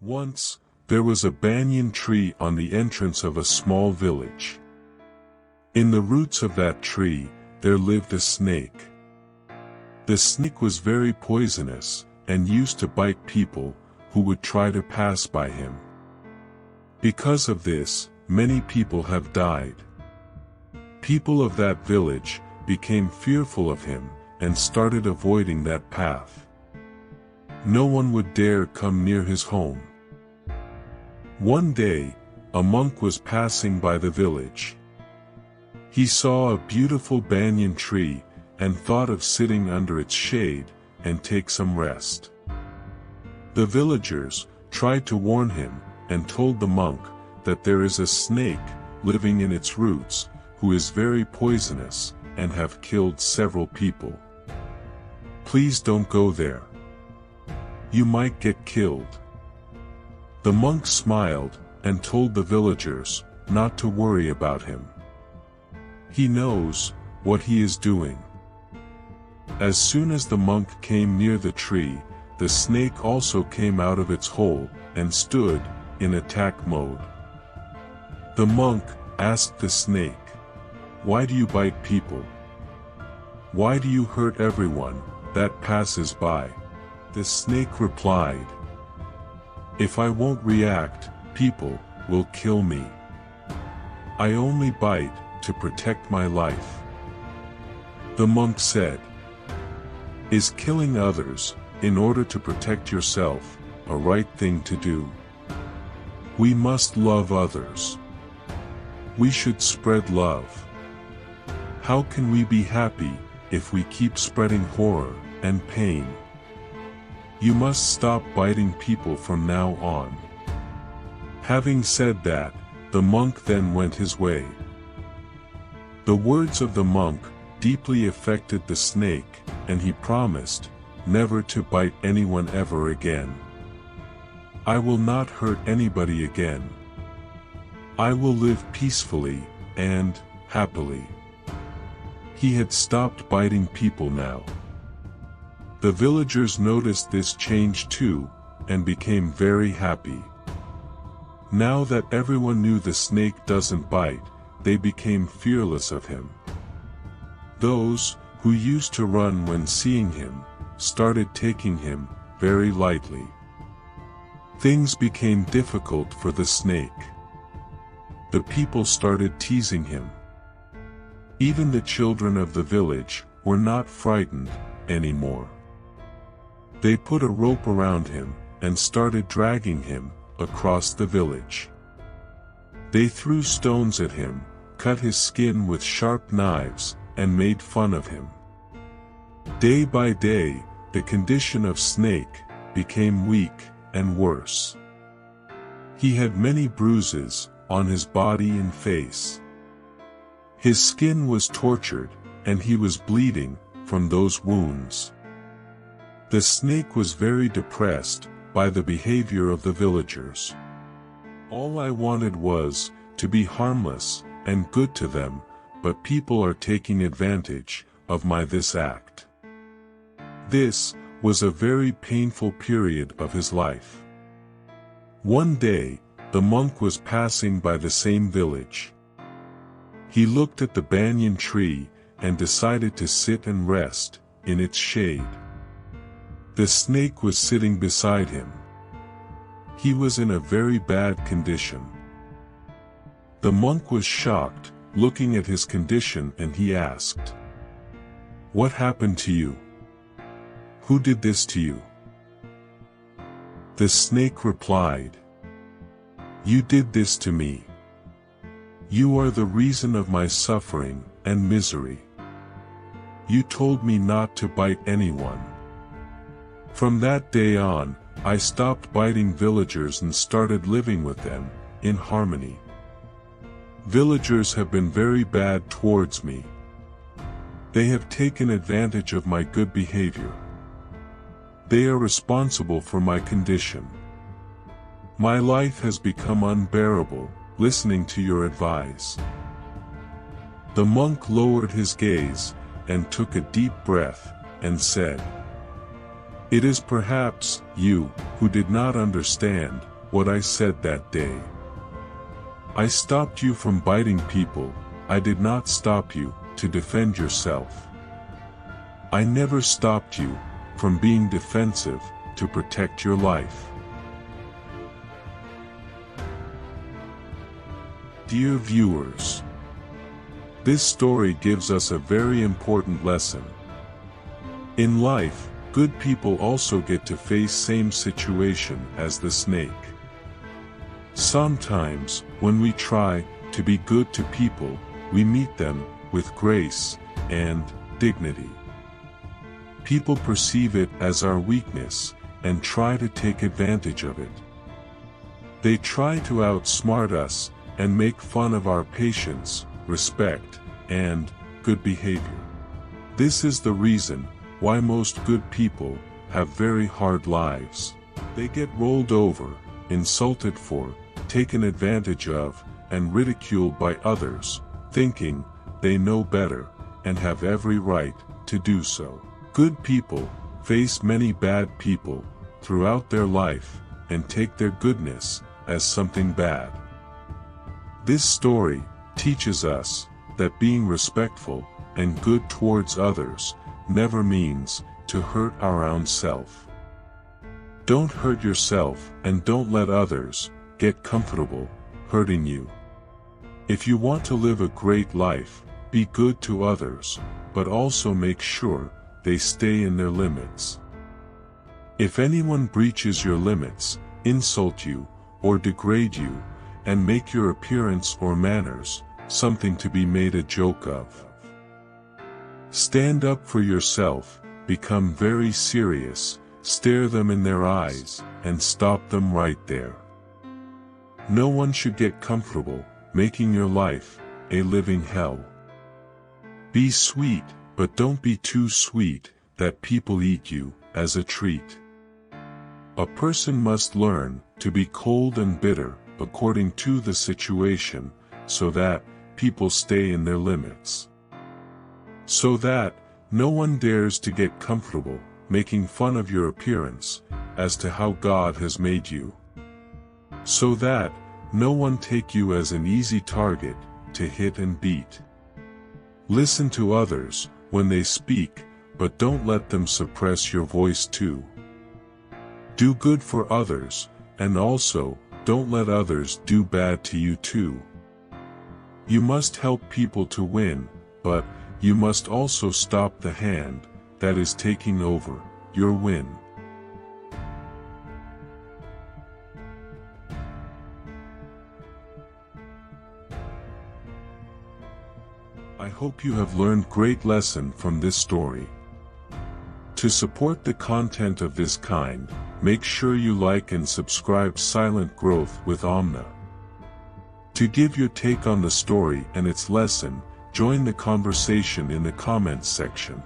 Once, there was a banyan tree on the entrance of a small village. In the roots of that tree, there lived a snake. The snake was very poisonous, and used to bite people who would try to pass by him. Because of this, many people have died. People of that village became fearful of him, and started avoiding that path. No one would dare come near his home. One day, a monk was passing by the village. He saw a beautiful banyan tree, and thought of sitting under its shade, and take some rest. The villagers tried to warn him, and told the monk that there is a snake living in its roots, who is very poisonous, and have killed several people. Please don't go there. You might get killed. The monk smiled, and told the villagers not to worry about him. He knows what he is doing. As soon as the monk came near the tree, the snake also came out of its hole, and stood in attack mode. The monk asked the snake, "Why do you bite people? Why do you hurt everyone that passes by?" The snake replied, "If I won't react, people will kill me. I only bite to protect my life." The monk said, "Is killing others, in order to protect yourself, a right thing to do? We must love others. We should spread love. How can we be happy if we keep spreading horror and pain? You must stop biting people from now on." Having said that, the monk then went his way. The words of the monk deeply affected the snake, and he promised never to bite anyone ever again. "I will not hurt anybody again. I will live peacefully and happily." He had stopped biting people now. The villagers noticed this change too, and became very happy. Now that everyone knew the snake doesn't bite, they became fearless of him. Those who used to run when seeing him started taking him very lightly. Things became difficult for the snake. The people started teasing him. Even the children of the village were not frightened anymore. They put a rope around him, and started dragging him across the village. They threw stones at him, cut his skin with sharp knives, and made fun of him. Day by day, the condition of Snake became weak and worse. He had many bruises on his body and face. His skin was tortured, and he was bleeding from those wounds. The snake was very depressed by the behavior of the villagers. "All I wanted was to be harmless and good to them, but people are taking advantage of this act." This was a very painful period of his life. One day, the monk was passing by the same village. He looked at the banyan tree, and decided to sit and rest in its shade. The snake was sitting beside him. He was in a very bad condition. The monk was shocked, looking at his condition, and he asked, "What happened to you? Who did this to you?" The snake replied, "You did this to me. You are the reason of my suffering and misery. You told me not to bite anyone. From that day on, I stopped biting villagers and started living with them in harmony. Villagers have been very bad towards me. They have taken advantage of my good behavior. They are responsible for my condition. My life has become unbearable, listening to your advice." The monk lowered his gaze, and took a deep breath, and said, "It is perhaps you who did not understand what I said that day. I stopped you from biting people, I did not stop you to defend yourself. I never stopped you from being defensive to protect your life. Dear viewers, this story gives us a very important lesson. In life, good people also get to face same situation as the snake. Sometimes, when we try to be good to people, we meet them with grace and dignity. People perceive it as our weakness and try to take advantage of it. They try to outsmart us and make fun of our patience, respect, and good behavior. This is the reason why most good people have very hard lives. They get rolled over, insulted for, taken advantage of, and ridiculed by others, thinking they know better and have every right to do so. Good people face many bad people throughout their life and take their goodness as something bad. This story teaches us that being respectful and good towards others never means to hurt our own self. Don't hurt yourself and don't let others get comfortable hurting you. If you want to live a great life, be good to others, but also make sure they stay in their limits. If anyone breaches your limits, insult you, or degrade you, and make your appearance or manners something to be made a joke of, stand up for yourself, become very serious, stare them in their eyes, and stop them right there. No one should get comfortable making your life a living hell. Be sweet, but don't be too sweet that people eat you as a treat. A person must learn to be cold and bitter according to the situation, so that people stay in their limits. So that no one dares to get comfortable making fun of your appearance as to how God has made you. So that no one take you as an easy target to hit and beat. Listen to others when they speak, but don't let them suppress your voice too. Do good for others, and also don't let others do bad to you too. You must help people to win, but you must also stop the hand that is taking over your win. I hope you have learned great lesson from this story. To support the content of this kind, make sure you like and subscribe Silent Growth with AmnA. To give your take on the story and its lesson, join the conversation in the comments section.